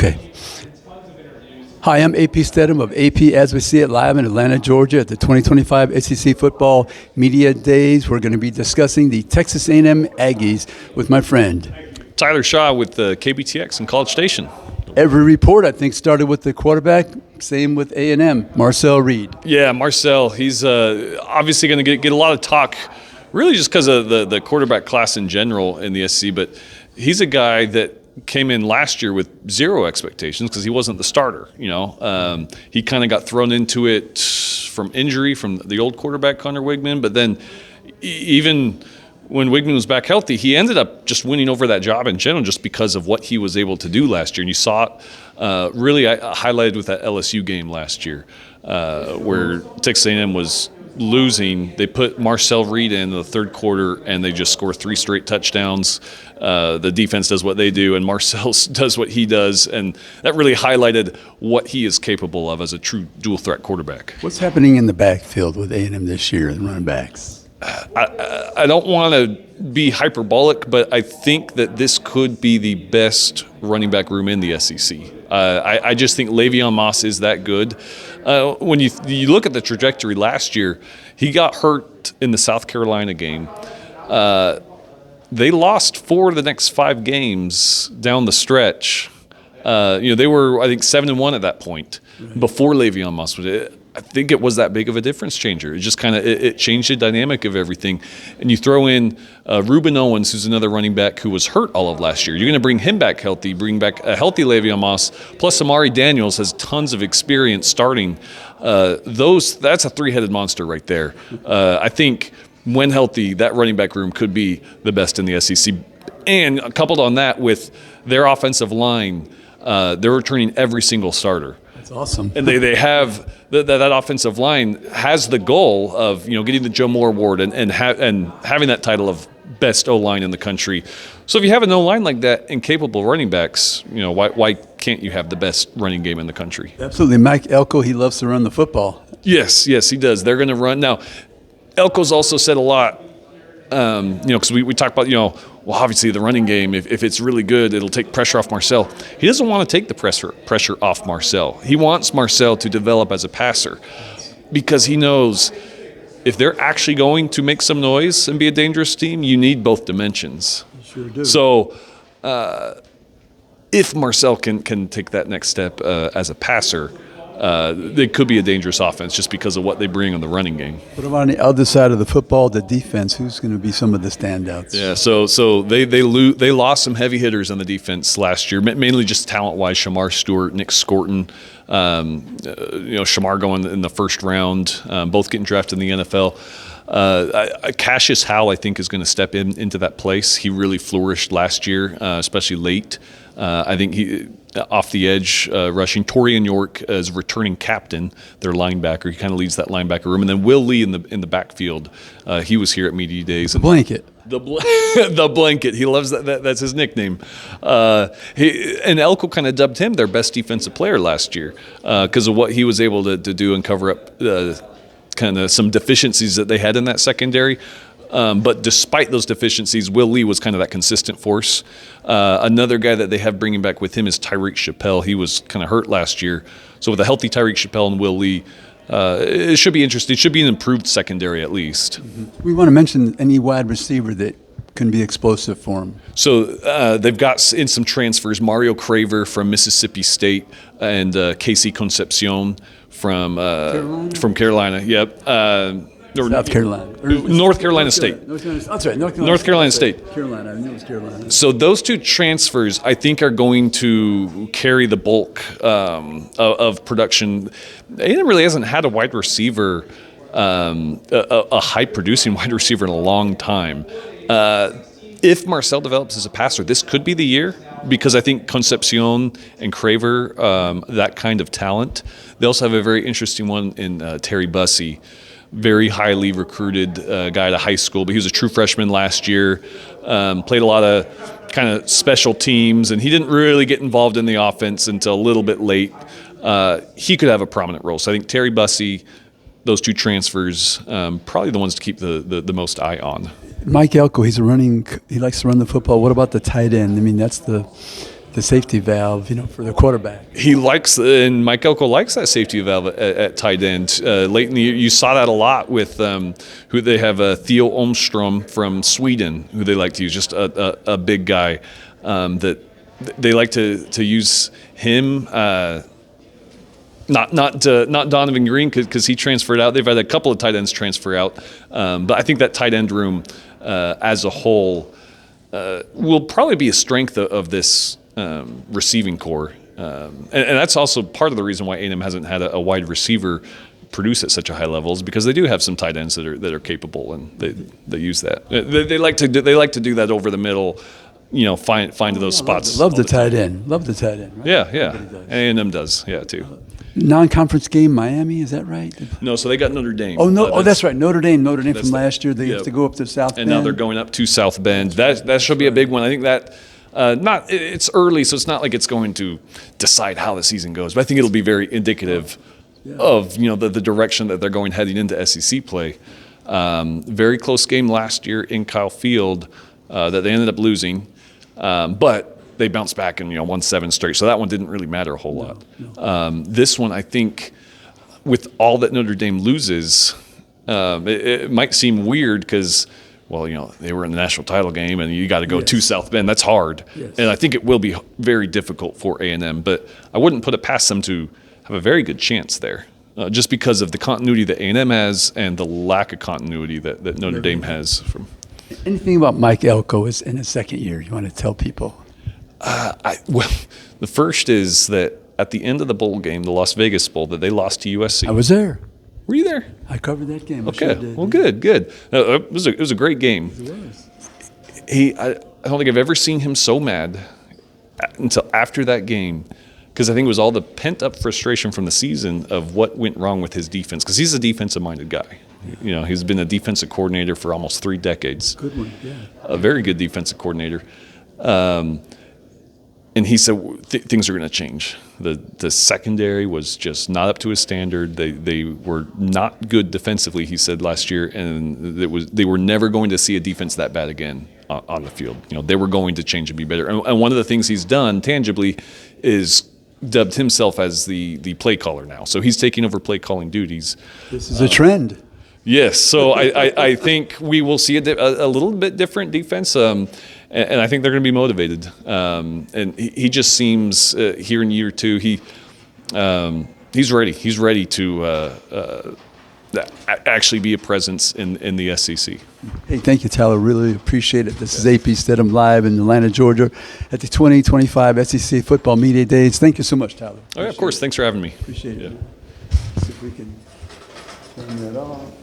Okay. Hi, I'm AP Stedham of AP As We See It live in Atlanta, Georgia at the 2025 SEC Football Media Days. We're going to be discussing the Texas A&M Aggies with my friend. Tyler Shaw with KBTX in College Station. Every report, I think, started with the quarterback. Same with A&M, Marcel Reed. Yeah, Marcel, he's obviously going to get a lot of talk, really just because of the quarterback class in general in the SEC, but he's a guy that came in last year with zero expectations because he wasn't the starter. He kind of got thrown into it from injury from the old quarterback Connor Wigman, but then even when Wigman was back healthy, he ended up just winning over that job in general just because of what he was able to do last year. And you saw it really highlighted with that LSU game last year where Texas A&M was losing. They put Marcel Reed in the third quarter, and they just score 3 straight touchdowns. The defense does what they do, and Marcel does what he does, and that really highlighted what he is capable of as a true dual-threat quarterback. What's happening in the backfield with A&M this year, the running backs? I don't want to be hyperbolic, but I think that this could be the best running back room in the SEC. I just think Le'Veon Moss is that good. When you look at the trajectory last year, he got hurt in the South Carolina game. They lost 4 of the next 5 games down the stretch. They were, I think, 7-1 at that point before Le'Veon Moss was. I think it was that big of a difference changer. It just kind of it changed the dynamic of everything. And you throw in Reuben Owens, who's another running back who was hurt all of last year. You're going to bring him back healthy, bring back a healthy Le'Veon Moss. Plus, Amari Daniels has tons of experience starting. That's a 3-headed monster right there. I think when healthy, that running back room could be the best in the SEC. And coupled on that with their offensive line, they're returning every single starter. That's awesome. And they have that offensive line has the goal of getting the Joe Moore Award and having that title of best O-line in the country. So if you have an O-line like that and capable running backs, why can't you have the best running game in the country? Absolutely. Mike Elko, he loves to run the football. Yes, he does. They're going to run. Now, Elko's also said a lot, because we talk about, obviously the running game, if it's really good, it'll take pressure off Marcel. He doesn't want to take the pressure off Marcel. He wants Marcel to develop as a passer because he knows if they're actually going to make some noise and be a dangerous team, you need both dimensions. You sure do. So if Marcel can take that next step as a passer, they could be a dangerous offense just because of what they bring on the running game. What about on the other side of the football, the defense? Who's going to be some of the standouts? Yeah, so they lost some heavy hitters on the defense last year, mainly just talent-wise. Shamar Stewart, Nick Scorton, Shamar going in the first round, both getting drafted in the NFL. Cassius Howell, I think, is going to step into that place. He really flourished last year, especially late. I think he off the edge rushing. Torian York as returning captain, their linebacker. He kind of leads that linebacker room. And then Will Lee in the backfield. He was here at Media Days. The blanket. The blanket. He loves that. That's his nickname. And Elko kind of dubbed him their best defensive player last year because of what he was able to do and cover up kind of some deficiencies that they had in that secondary. But despite those deficiencies, Will Lee was kind of that consistent force. Another guy that they have bringing back with him is Tyreek Chappelle. He was kind of hurt last year. So with a healthy Tyreek Chappelle and Will Lee, it should be interesting. It should be an improved secondary at least. Mm-hmm. We want to mention any wide receiver that can be explosive for them. So they've got in some transfers, Mario Craver from Mississippi State and Casey Concepcion from Carolina. Yep. South Carolina. North Carolina State. That's right. North Carolina State. Carolina. I knew it was Carolina. So those 2 transfers, I think, are going to carry the bulk of production. A&M really hasn't had a wide receiver, a high-producing wide receiver in a long time. If Marcel develops as a passer, this could be the year because I think Concepcion and Craver, that kind of talent. They also have a very interesting one in Terry Bussey. Very highly recruited guy out of high school, but he was a true freshman last year, played a lot of kind of special teams, and he didn't really get involved in the offense until a little bit late. He could have a prominent role. So I think Terry Bussey, those 2 transfers, probably the ones to keep the most eye on. Mike Elko, he likes to run the football. What about the tight end? I mean, that's the the safety valve, for the quarterback. He likes, and Mike Elko likes that safety valve at tight end. Late in the year, you saw that a lot with who they have, Theo Olmstrom from Sweden, who they like to use, just a big guy that they like to use him. Not Donovan Green because he transferred out. They've had a couple of tight ends transfer out, but I think that tight end room as a whole will probably be a strength of this receiving core, and that's also part of the reason why A&M hasn't had a wide receiver produce at such a high level, is because they do have some tight ends that are capable, and they use that. They like to do that over the middle. Find those spots. Love the tight end. Love the tight end. Right? Yeah. A&M does, too. Non-conference game, Miami, is that right? No, so they got Notre Dame. Oh no! That's right, Notre Dame from last year. They have to go up to South Bend. And now they're going up to South Bend. That should be a big one. I think that it's early, so it's not like it's going to decide how the season goes. But I think it'll be very indicative of the direction that they're going heading into SEC play. Very close game last year in Kyle Field that they ended up losing, but they bounced back and won 7 straight. So that one didn't really matter a whole lot. No. This one, I think, with all that Notre Dame loses, it might seem weird because, they were in the national title game and you got to go to South Bend. That's hard. Yes. And I think it will be very difficult for A&M. But I wouldn't put it past them to have a very good chance there, just because of the continuity that A&M has and the lack of continuity that Notre Dame has. Anything about Mike Elko is in his second year you want to tell people? The first is that at the end of the bowl game, the Las Vegas Bowl, that they lost to USC. I was there. Were you there? I covered that game. Okay. Well, good. It was a great game. It was. I don't think I've ever seen him so mad until after that game, because I think it was all the pent-up frustration from the season of what went wrong with his defense, because he's a defensive-minded guy. He's been a defensive coordinator for almost 3 decades. Good one, yeah. A very good defensive coordinator. And he said things are going to change. The secondary was just not up to his standard. They were not good defensively, he said last year, and they were never going to see a defense that bad again on the field. They were going to change and be better. And one of the things he's done tangibly is dubbed himself as the play caller now. So he's taking over play calling duties. This is a trend. Yes, so I think we will see a little bit different defense, and I think they're going to be motivated. And he just seems here in year 2, he's ready. He's ready to actually be a presence in the SEC. Hey, thank you, Tyler. Really appreciate it. This is AP Stedham live in Atlanta, Georgia, at the 2025 SEC Football Media Days. Thank you so much, Tyler. Of course. Thanks for having me. Appreciate it. Let's see if we can turn that off.